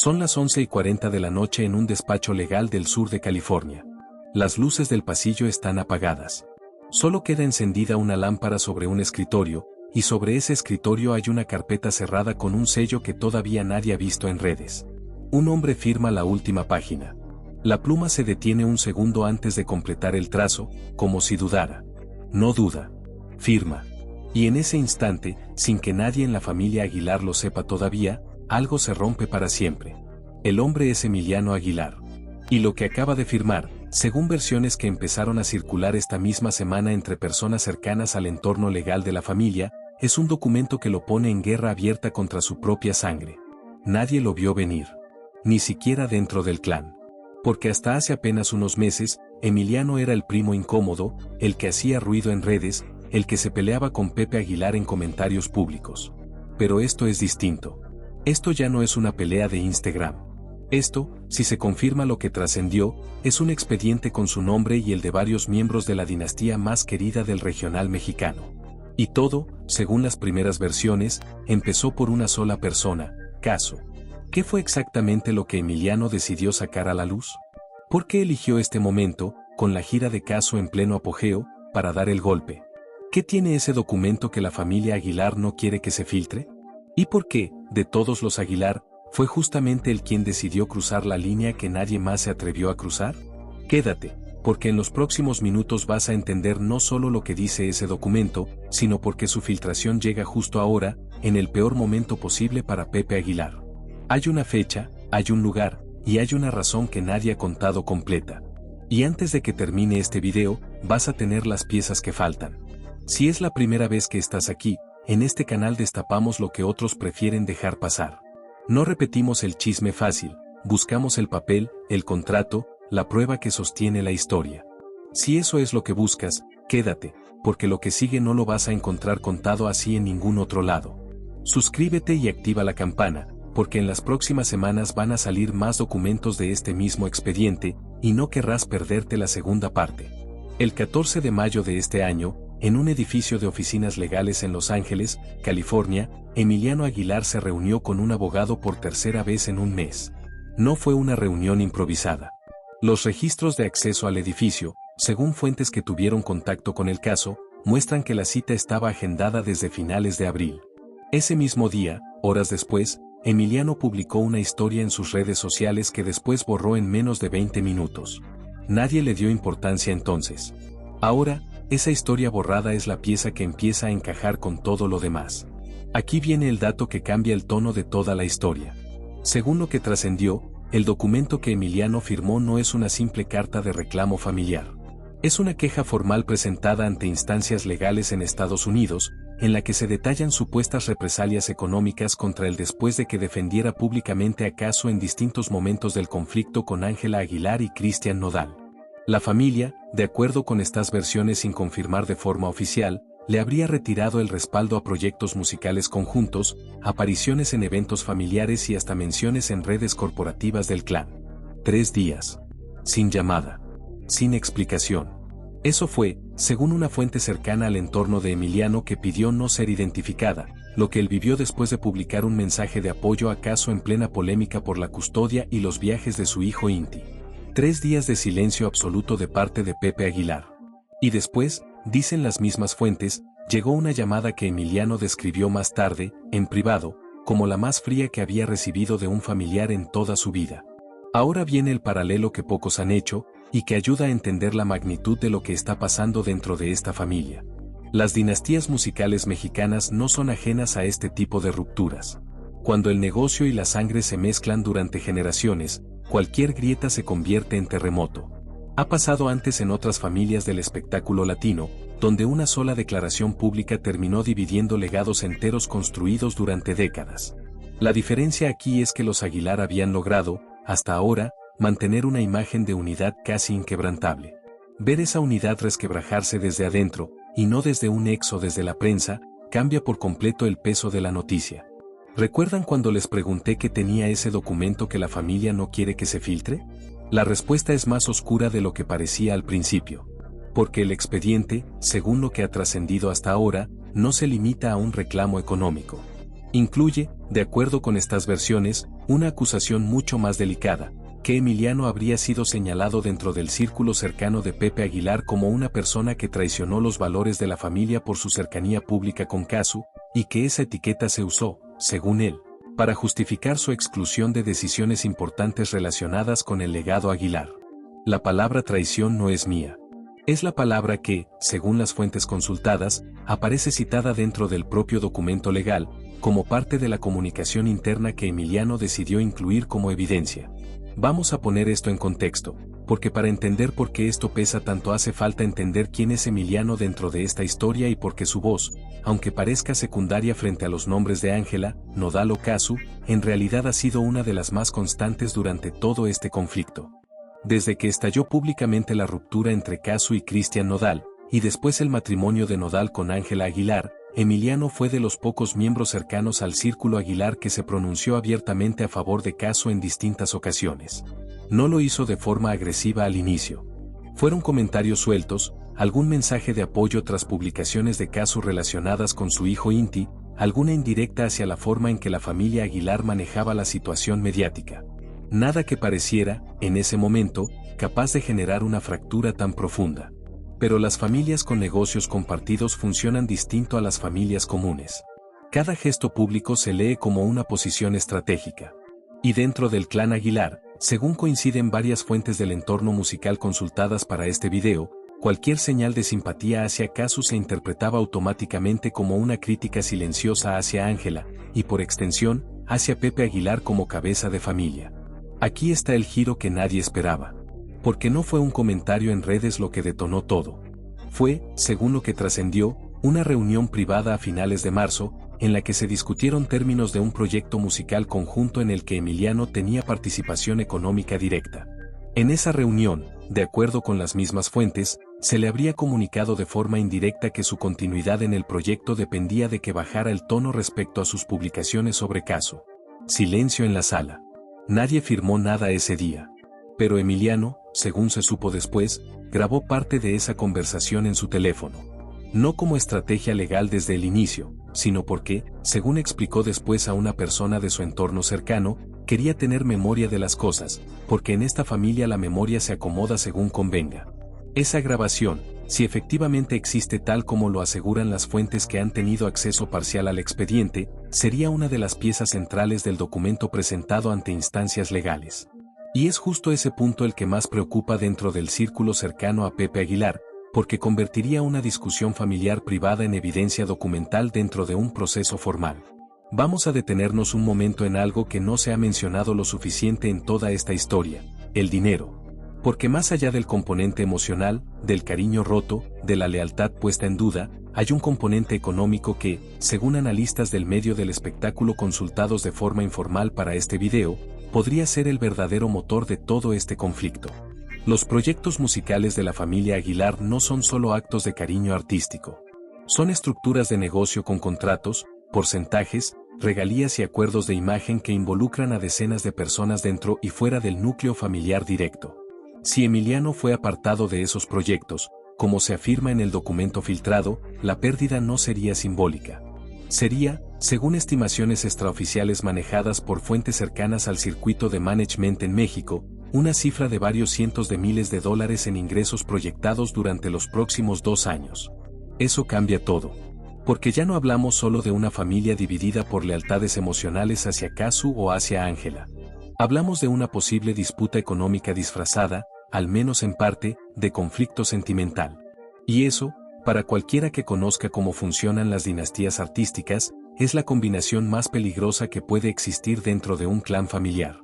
Son las 11:40 de la noche en un despacho legal del sur de California. Las luces del pasillo están apagadas. Solo queda encendida una lámpara sobre un escritorio, y sobre ese escritorio hay una carpeta cerrada con un sello que todavía nadie ha visto en redes. Un hombre firma la última página. La pluma se detiene un segundo antes de completar el trazo, como si dudara. No duda. Firma. Y en ese instante, sin que nadie en la familia Aguilar lo sepa todavía, algo se rompe para siempre. El hombre es Emiliano Aguilar. Y lo que acaba de firmar, según versiones que empezaron a circular esta misma semana entre personas cercanas al entorno legal de la familia, es un documento que lo pone en guerra abierta contra su propia sangre. Nadie lo vio venir. Ni siquiera dentro del clan. Porque hasta hace apenas unos meses, Emiliano era el primo incómodo, el que hacía ruido en redes, el que se peleaba con Pepe Aguilar en comentarios públicos. Pero esto es distinto. Esto ya no es una pelea de Instagram. Esto, si se confirma lo que trascendió, es un expediente con su nombre y el de varios miembros de la dinastía más querida del regional mexicano. Y todo, según las primeras versiones, empezó por una sola persona, Caso. ¿Qué fue exactamente lo que Emiliano decidió sacar a la luz? ¿Por qué eligió este momento, con la gira de Caso en pleno apogeo, para dar el golpe? ¿Qué tiene ese documento que la familia Aguilar no quiere que se filtre? ¿Y por qué, de todos los Aguilar, fue justamente él quien decidió cruzar la línea que nadie más se atrevió a cruzar? Quédate, porque en los próximos minutos vas a entender no solo lo que dice ese documento, sino por qué su filtración llega justo ahora, en el peor momento posible para Pepe Aguilar. Hay una fecha, hay un lugar, y hay una razón que nadie ha contado completa. Y antes de que termine este video, vas a tener las piezas que faltan. Si es la primera vez que estás aquí, en este canal destapamos lo que otros prefieren dejar pasar. No repetimos el chisme fácil, buscamos el papel, el contrato, la prueba que sostiene la historia. Si eso es lo que buscas, quédate, porque lo que sigue no lo vas a encontrar contado así en ningún otro lado. Suscríbete y activa la campana, porque en las próximas semanas van a salir más documentos de este mismo expediente, y no querrás perderte la segunda parte. El 14 de mayo de este año, en un edificio de oficinas legales en Los Ángeles, California, Emiliano Aguilar se reunió con un abogado por tercera vez en un mes. No fue una reunión improvisada. Los registros de acceso al edificio, según fuentes que tuvieron contacto con el caso, muestran que la cita estaba agendada desde finales de abril. Ese mismo día, horas después, Emiliano publicó una historia en sus redes sociales que después borró en menos de 20 minutos. Nadie le dio importancia entonces. Ahora, esa historia borrada es la pieza que empieza a encajar con todo lo demás. Aquí viene el dato que cambia el tono de toda la historia. Según lo que trascendió, el documento que Emiliano firmó no es una simple carta de reclamo familiar. Es una queja formal presentada ante instancias legales en Estados Unidos, en la que se detallan supuestas represalias económicas contra él después de que defendiera públicamente a Caso en distintos momentos del conflicto con Ángela Aguilar y Cristian Nodal. La familia, de acuerdo con estas versiones sin confirmar de forma oficial, le habría retirado el respaldo a proyectos musicales conjuntos, apariciones en eventos familiares y hasta menciones en redes corporativas del clan. 3 días. Sin llamada. Sin explicación. Eso fue, según una fuente cercana al entorno de Emiliano que pidió no ser identificada, lo que él vivió después de publicar un mensaje de apoyo a Caso en plena polémica por la custodia y los viajes de su hijo Inti. 3 días de silencio absoluto de parte de Pepe Aguilar. Y después, dicen las mismas fuentes, llegó una llamada que Emiliano describió más tarde, en privado, como la más fría que había recibido de un familiar en toda su vida. Ahora viene el paralelo que pocos han hecho, y que ayuda a entender la magnitud de lo que está pasando dentro de esta familia. Las dinastías musicales mexicanas no son ajenas a este tipo de rupturas. Cuando el negocio y la sangre se mezclan durante generaciones, cualquier grieta se convierte en terremoto. Ha pasado antes en otras familias del espectáculo latino, donde una sola declaración pública terminó dividiendo legados enteros construidos durante décadas. La diferencia aquí es que los Aguilar habían logrado, hasta ahora, mantener una imagen de unidad casi inquebrantable. Ver esa unidad resquebrajarse desde adentro, y no desde un ex o desde la prensa, cambia por completo el peso de la noticia. ¿Recuerdan cuando les pregunté qué tenía ese documento que la familia no quiere que se filtre? La respuesta es más oscura de lo que parecía al principio. Porque el expediente, según lo que ha trascendido hasta ahora, no se limita a un reclamo económico. Incluye, de acuerdo con estas versiones, una acusación mucho más delicada, que Emiliano habría sido señalado dentro del círculo cercano de Pepe Aguilar como una persona que traicionó los valores de la familia por su cercanía pública con Casu, y que esa etiqueta se usó, según él, para justificar su exclusión de decisiones importantes relacionadas con el legado Aguilar. La palabra traición no es mía. Es la palabra que, según las fuentes consultadas, aparece citada dentro del propio documento legal, como parte de la comunicación interna que Emiliano decidió incluir como evidencia. Vamos a poner esto en contexto, porque para entender por qué esto pesa tanto hace falta entender quién es Emiliano dentro de esta historia y por qué su voz, aunque parezca secundaria frente a los nombres de Ángela, Nodal o Casu, en realidad ha sido una de las más constantes durante todo este conflicto. Desde que estalló públicamente la ruptura entre Casu y Cristian Nodal, y después el matrimonio de Nodal con Ángela Aguilar, Emiliano fue de los pocos miembros cercanos al círculo Aguilar que se pronunció abiertamente a favor de Casu en distintas ocasiones. No lo hizo de forma agresiva al inicio. Fueron comentarios sueltos, algún mensaje de apoyo tras publicaciones de Casu relacionadas con su hijo Inti, alguna indirecta hacia la forma en que la familia Aguilar manejaba la situación mediática. Nada que pareciera, en ese momento, capaz de generar una fractura tan profunda. Pero las familias con negocios compartidos funcionan distinto a las familias comunes. Cada gesto público se lee como una posición estratégica. Y dentro del clan Aguilar, según coinciden varias fuentes del entorno musical consultadas para este video, cualquier señal de simpatía hacia Casu se interpretaba automáticamente como una crítica silenciosa hacia Ángela, y por extensión, hacia Pepe Aguilar como cabeza de familia. Aquí está el giro que nadie esperaba. Porque no fue un comentario en redes lo que detonó todo. Fue, según lo que trascendió, una reunión privada a finales de marzo, en la que se discutieron términos de un proyecto musical conjunto en el que Emiliano tenía participación económica directa. En esa reunión, de acuerdo con las mismas fuentes, se le habría comunicado de forma indirecta que su continuidad en el proyecto dependía de que bajara el tono respecto a sus publicaciones sobre Casu. Silencio en la sala. Nadie firmó nada ese día. Pero Emiliano, según se supo después, grabó parte de esa conversación en su teléfono. No como estrategia legal desde el inicio, sino porque, según explicó después a una persona de su entorno cercano, quería tener memoria de las cosas, porque en esta familia la memoria se acomoda según convenga. Esa grabación, si efectivamente existe tal como lo aseguran las fuentes que han tenido acceso parcial al expediente, sería una de las piezas centrales del documento presentado ante instancias legales. Y es justo ese punto el que más preocupa dentro del círculo cercano a Pepe Aguilar, porque convertiría una discusión familiar privada en evidencia documental dentro de un proceso formal. Vamos a detenernos un momento en algo que no se ha mencionado lo suficiente en toda esta historia: el dinero. Porque más allá del componente emocional, del cariño roto, de la lealtad puesta en duda, hay un componente económico que, según analistas del medio del espectáculo consultados de forma informal para este video, podría ser el verdadero motor de todo este conflicto. Los proyectos musicales de la familia Aguilar no son solo actos de cariño artístico. Son estructuras de negocio con contratos, porcentajes, regalías y acuerdos de imagen que involucran a decenas de personas dentro y fuera del núcleo familiar directo. Si Emiliano fue apartado de esos proyectos, como se afirma en el documento filtrado, la pérdida no sería simbólica. Sería, según estimaciones extraoficiales manejadas por fuentes cercanas al circuito de management en México, una cifra de varios cientos de miles de dólares en ingresos proyectados durante los próximos 2 años. Eso cambia todo. Porque ya no hablamos solo de una familia dividida por lealtades emocionales hacia Casu o hacia Ángela. Hablamos de una posible disputa económica disfrazada, al menos en parte, de conflicto sentimental. Y eso, para cualquiera que conozca cómo funcionan las dinastías artísticas, es la combinación más peligrosa que puede existir dentro de un clan familiar.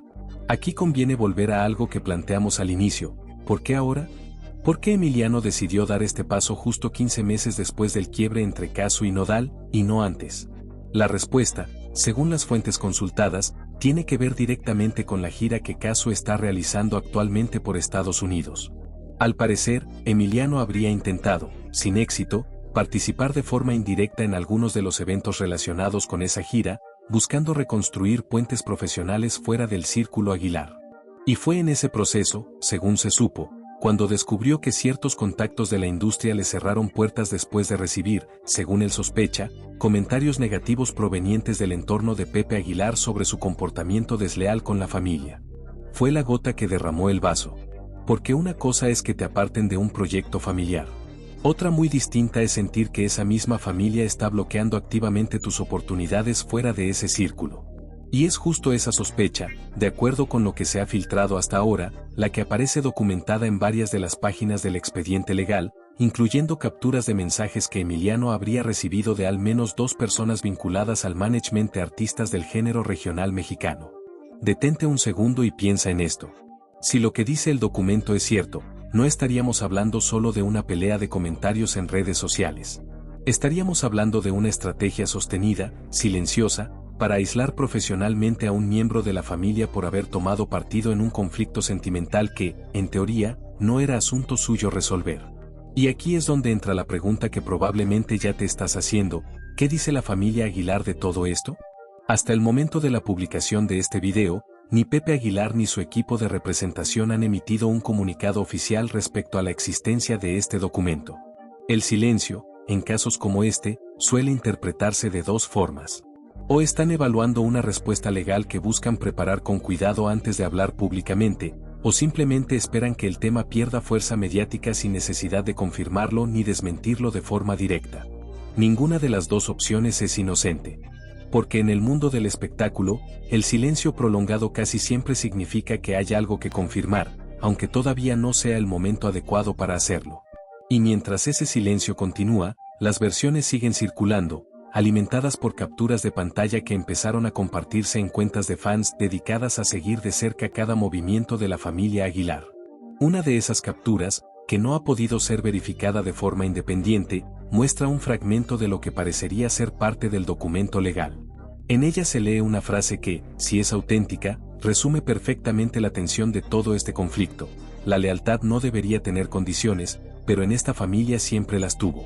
Aquí conviene volver a algo que planteamos al inicio: ¿por qué ahora? ¿Por qué Emiliano decidió dar este paso justo 15 meses después del quiebre entre Casu y Nodal, y no antes? La respuesta, según las fuentes consultadas, tiene que ver directamente con la gira que Casu está realizando actualmente por Estados Unidos. Al parecer, Emiliano habría intentado, sin éxito, participar de forma indirecta en algunos de los eventos relacionados con esa gira, buscando reconstruir puentes profesionales fuera del círculo Aguilar. Y fue en ese proceso, según se supo, cuando descubrió que ciertos contactos de la industria le cerraron puertas después de recibir, según él sospecha, comentarios negativos provenientes del entorno de Pepe Aguilar sobre su comportamiento desleal con la familia. Fue la gota que derramó el vaso. Porque una cosa es que te aparten de un proyecto familiar. Otra muy distinta es sentir que esa misma familia está bloqueando activamente tus oportunidades fuera de ese círculo. Y es justo esa sospecha, de acuerdo con lo que se ha filtrado hasta ahora, la que aparece documentada en varias de las páginas del expediente legal, incluyendo capturas de mensajes que Emiliano habría recibido de al menos 2 personas vinculadas al management de artistas del género regional mexicano. Detente un segundo y piensa en esto. Si lo que dice el documento es cierto, no estaríamos hablando solo de una pelea de comentarios en redes sociales. Estaríamos hablando de una estrategia sostenida, silenciosa, para aislar profesionalmente a un miembro de la familia por haber tomado partido en un conflicto sentimental que, en teoría, no era asunto suyo resolver. Y aquí es donde entra la pregunta que probablemente ya te estás haciendo: ¿qué dice la familia Aguilar de todo esto? Hasta el momento de la publicación de este video, ni Pepe Aguilar ni su equipo de representación han emitido un comunicado oficial respecto a la existencia de este documento. El silencio, en casos como este, suele interpretarse de 2 formas. O están evaluando una respuesta legal que buscan preparar con cuidado antes de hablar públicamente, o simplemente esperan que el tema pierda fuerza mediática sin necesidad de confirmarlo ni desmentirlo de forma directa. Ninguna de las 2 opciones es inocente. Porque en el mundo del espectáculo, el silencio prolongado casi siempre significa que hay algo que confirmar, aunque todavía no sea el momento adecuado para hacerlo. Y mientras ese silencio continúa, las versiones siguen circulando, alimentadas por capturas de pantalla que empezaron a compartirse en cuentas de fans dedicadas a seguir de cerca cada movimiento de la familia Aguilar. Una de esas capturas, que no ha podido ser verificada de forma independiente, muestra un fragmento de lo que parecería ser parte del documento legal. En ella se lee una frase que, si es auténtica, resume perfectamente la tensión de todo este conflicto. La lealtad no debería tener condiciones, pero en esta familia siempre las tuvo.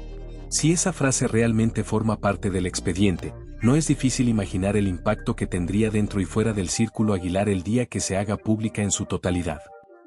Si esa frase realmente forma parte del expediente, no es difícil imaginar el impacto que tendría dentro y fuera del círculo Aguilar el día que se haga pública en su totalidad.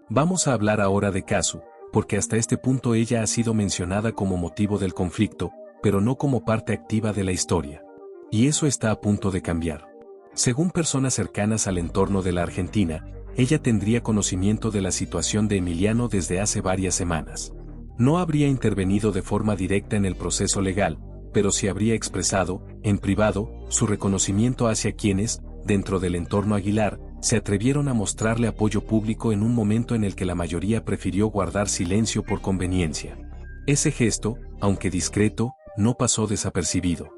Vamos a hablar ahora de Casu, porque hasta este punto ella ha sido mencionada como motivo del conflicto, pero no como parte activa de la historia. Y eso está a punto de cambiar. Según personas cercanas al entorno de la Argentina, ella tendría conocimiento de la situación de Emiliano desde hace varias semanas. No habría intervenido de forma directa en el proceso legal, pero sí habría expresado, en privado, su reconocimiento hacia quienes, dentro del entorno Aguilar, se atrevieron a mostrarle apoyo público en un momento en el que la mayoría prefirió guardar silencio por conveniencia. Ese gesto, aunque discreto, no pasó desapercibido.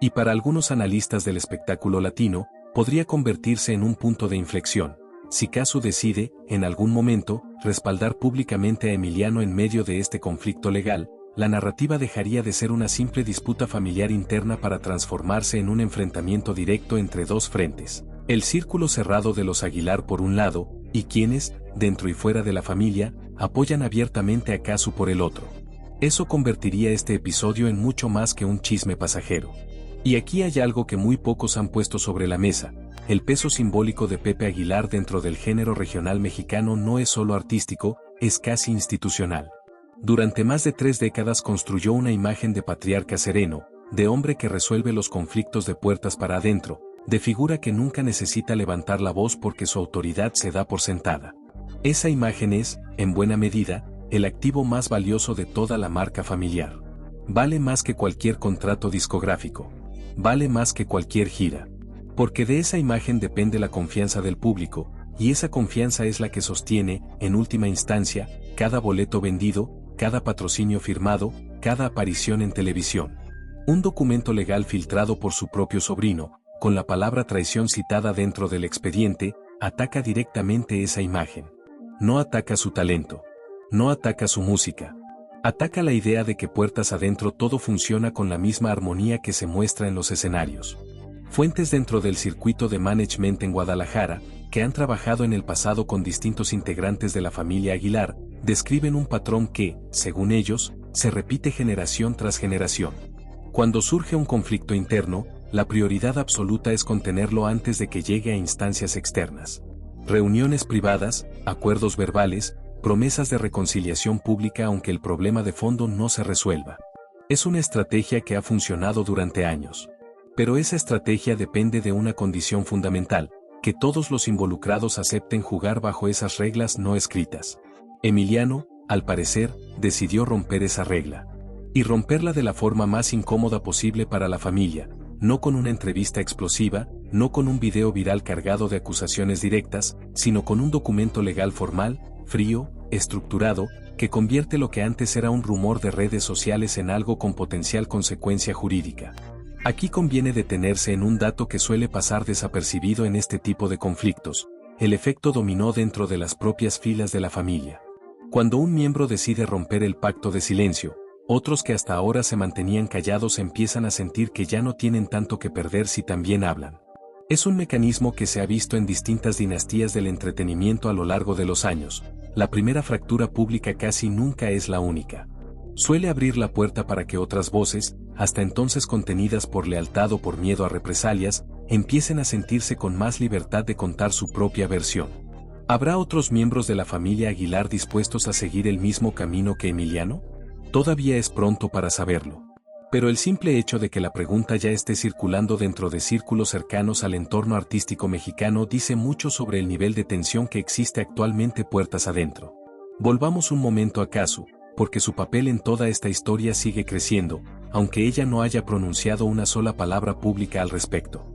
Y para algunos analistas del espectáculo latino, podría convertirse en un punto de inflexión. Si Casu decide, en algún momento, respaldar públicamente a Emiliano en medio de este conflicto legal, la narrativa dejaría de ser una simple disputa familiar interna para transformarse en un enfrentamiento directo entre 2 frentes. El círculo cerrado de los Aguilar por un lado, y quienes, dentro y fuera de la familia, apoyan abiertamente a Casu por el otro. Eso convertiría este episodio en mucho más que un chisme pasajero. Y aquí hay algo que muy pocos han puesto sobre la mesa. El peso simbólico de Pepe Aguilar dentro del género regional mexicano no es solo artístico, es casi institucional. Durante más de 3 décadas construyó una imagen de patriarca sereno, de hombre que resuelve los conflictos de puertas para adentro, de figura que nunca necesita levantar la voz porque su autoridad se da por sentada. Esa imagen es, en buena medida, el activo más valioso de toda la marca familiar. Vale más que cualquier contrato discográfico. Vale más que cualquier gira. Porque de esa imagen depende la confianza del público, y esa confianza es la que sostiene, en última instancia, cada boleto vendido, cada patrocinio firmado, cada aparición en televisión. Un documento legal filtrado por su propio sobrino, con la palabra traición citada dentro del expediente, ataca directamente esa imagen. No ataca su talento. No ataca su música. Ataca la idea de que puertas adentro todo funciona con la misma armonía que se muestra en los escenarios. Fuentes dentro del circuito de management en Guadalajara, que han trabajado en el pasado con distintos integrantes de la familia Aguilar, describen un patrón que, según ellos, se repite generación tras generación. Cuando surge un conflicto interno, la prioridad absoluta es contenerlo antes de que llegue a instancias externas. Reuniones privadas, acuerdos verbales, promesas de reconciliación pública aunque el problema de fondo no se resuelva. Es una estrategia que ha funcionado durante años. Pero esa estrategia depende de una condición fundamental, que todos los involucrados acepten jugar bajo esas reglas no escritas. Emiliano, al parecer, decidió romper esa regla. Y romperla de la forma más incómoda posible para la familia, no con una entrevista explosiva, no con un video viral cargado de acusaciones directas, sino con un documento legal formal, frío, estructurado, que convierte lo que antes era un rumor de redes sociales en algo con potencial consecuencia jurídica. Aquí conviene detenerse en un dato que suele pasar desapercibido en este tipo de conflictos: el efecto dominó dentro de las propias filas de la familia. Cuando un miembro decide romper el pacto de silencio, otros que hasta ahora se mantenían callados empiezan a sentir que ya no tienen tanto que perder si también hablan. Es un mecanismo que se ha visto en distintas dinastías del entretenimiento a lo largo de los años. La primera fractura pública casi nunca es la única. Suele abrir la puerta para que otras voces, hasta entonces contenidas por lealtad o por miedo a represalias, empiecen a sentirse con más libertad de contar su propia versión. ¿Habrá otros miembros de la familia Aguilar dispuestos a seguir el mismo camino que Emiliano? Todavía es pronto para saberlo. Pero el simple hecho de que la pregunta ya esté circulando dentro de círculos cercanos al entorno artístico mexicano dice mucho sobre el nivel de tensión que existe actualmente puertas adentro. Volvamos un momento a Casu, porque su papel en toda esta historia sigue creciendo, aunque ella no haya pronunciado una sola palabra pública al respecto.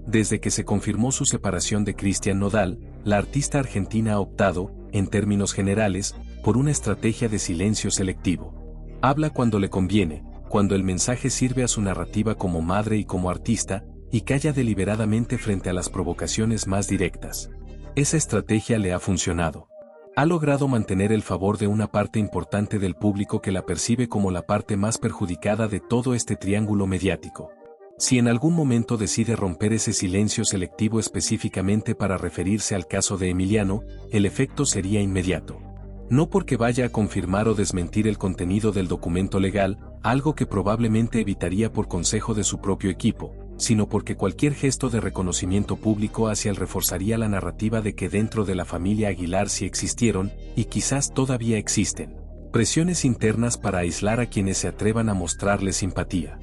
Desde que se confirmó su separación de Cristian Nodal, la artista argentina ha optado, en términos generales, por una estrategia de silencio selectivo. Habla cuando le conviene, cuando el mensaje sirve a su narrativa como madre y como artista, y calla deliberadamente frente a las provocaciones más directas. Esa estrategia le ha funcionado. Ha logrado mantener el favor de una parte importante del público que la percibe como la parte más perjudicada de todo este triángulo mediático. Si en algún momento decide romper ese silencio selectivo específicamente para referirse al caso de Emiliano, el efecto sería inmediato. No porque vaya a confirmar o desmentir el contenido del documento legal, algo que probablemente evitaría por consejo de su propio equipo, sino porque cualquier gesto de reconocimiento público hacia él reforzaría la narrativa de que dentro de la familia Aguilar sí existieron, y quizás todavía existen, presiones internas para aislar a quienes se atrevan a mostrarle simpatía.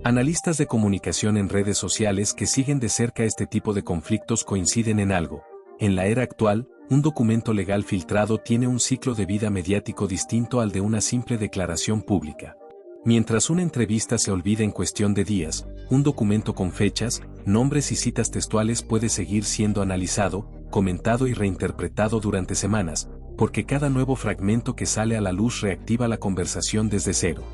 Analistas de comunicación en redes sociales que siguen de cerca este tipo de conflictos coinciden en algo: en la era actual, un documento legal filtrado tiene un ciclo de vida mediático distinto al de una simple declaración pública. Mientras una entrevista se olvida en cuestión de días, un documento con fechas, nombres y citas textuales puede seguir siendo analizado, comentado y reinterpretado durante semanas, porque cada nuevo fragmento que sale a la luz reactiva la conversación desde cero.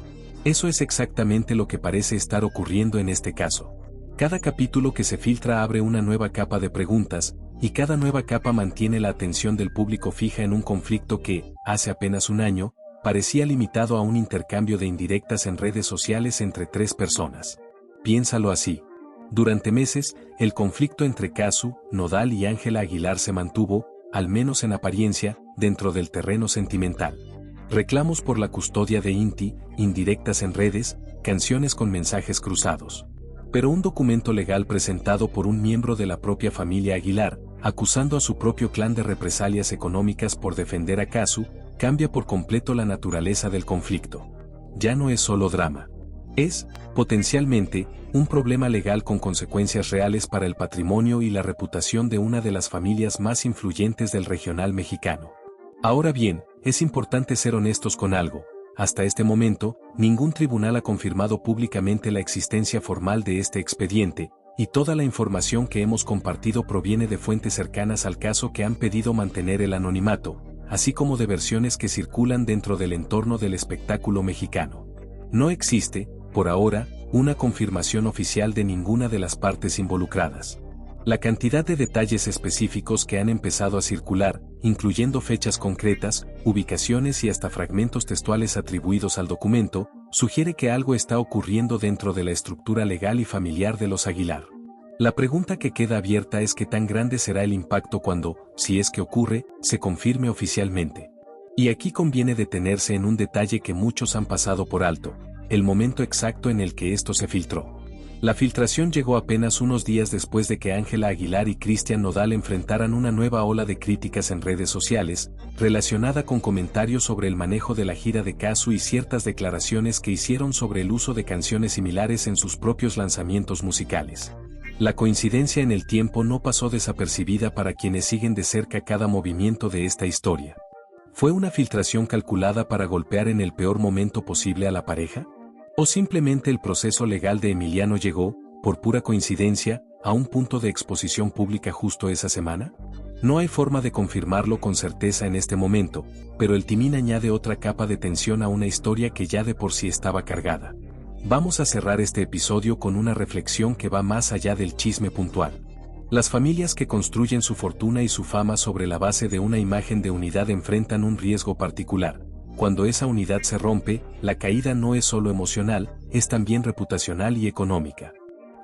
Eso es exactamente lo que parece estar ocurriendo en este caso. Cada capítulo que se filtra abre una nueva capa de preguntas, y cada nueva capa mantiene la atención del público fija en un conflicto que, hace apenas un año, parecía limitado a un intercambio de indirectas en redes sociales entre tres personas. Piénsalo así. Durante meses, el conflicto entre Casu, Nodal y Ángela Aguilar se mantuvo, al menos en apariencia, dentro del terreno sentimental. Reclamos por la custodia de Inti, indirectas en redes, canciones con mensajes cruzados. Pero un documento legal presentado por un miembro de la propia familia Aguilar, acusando a su propio clan de represalias económicas por defender a Casu, cambia por completo la naturaleza del conflicto. Ya no es solo drama. Es, potencialmente, un problema legal con consecuencias reales para el patrimonio y la reputación de una de las familias más influyentes del regional mexicano. Ahora bien, es importante ser honestos con algo. Hasta este momento, ningún tribunal ha confirmado públicamente la existencia formal de este expediente, y toda la información que hemos compartido proviene de fuentes cercanas al caso que han pedido mantener el anonimato, así como de versiones que circulan dentro del entorno del espectáculo mexicano. No existe, por ahora, una confirmación oficial de ninguna de las partes involucradas. La cantidad de detalles específicos que han empezado a circular, incluyendo fechas concretas, ubicaciones y hasta fragmentos textuales atribuidos al documento, sugiere que algo está ocurriendo dentro de la estructura legal y familiar de los Aguilar. La pregunta que queda abierta es qué tan grande será el impacto cuando, si es que ocurre, se confirme oficialmente. Y aquí conviene detenerse en un detalle que muchos han pasado por alto: el momento exacto en el que esto se filtró. La filtración llegó apenas unos días después de que Ángela Aguilar y Cristian Nodal enfrentaran una nueva ola de críticas en redes sociales, relacionada con comentarios sobre el manejo de la gira de Cazzu y ciertas declaraciones que hicieron sobre el uso de canciones similares en sus propios lanzamientos musicales. La coincidencia en el tiempo no pasó desapercibida para quienes siguen de cerca cada movimiento de esta historia. ¿Fue una filtración calculada para golpear en el peor momento posible a la pareja? ¿O simplemente el proceso legal de Emiliano llegó, por pura coincidencia, a un punto de exposición pública justo esa semana? No hay forma de confirmarlo con certeza en este momento, pero el timín añade otra capa de tensión a una historia que ya de por sí estaba cargada. Vamos a cerrar este episodio con una reflexión que va más allá del chisme puntual. Las familias que construyen su fortuna y su fama sobre la base de una imagen de unidad enfrentan un riesgo particular. Cuando esa unidad se rompe, la caída no es solo emocional, es también reputacional y económica.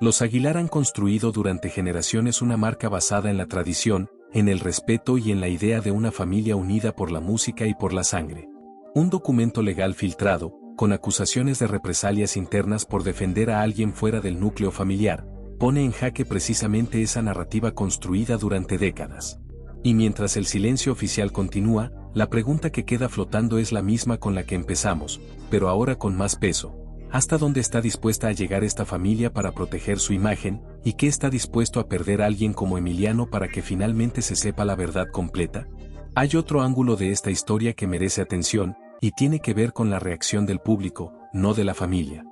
Los Aguilar han construido durante generaciones una marca basada en la tradición, en el respeto y en la idea de una familia unida por la música y por la sangre. Un documento legal filtrado, con acusaciones de represalias internas por defender a alguien fuera del núcleo familiar, pone en jaque precisamente esa narrativa construida durante décadas. Y mientras el silencio oficial continúa, la pregunta que queda flotando es la misma con la que empezamos, pero ahora con más peso. ¿Hasta dónde está dispuesta a llegar esta familia para proteger su imagen, y qué está dispuesto a perder alguien como Emiliano para que finalmente se sepa la verdad completa? Hay otro ángulo de esta historia que merece atención, y tiene que ver con la reacción del público, no de la familia.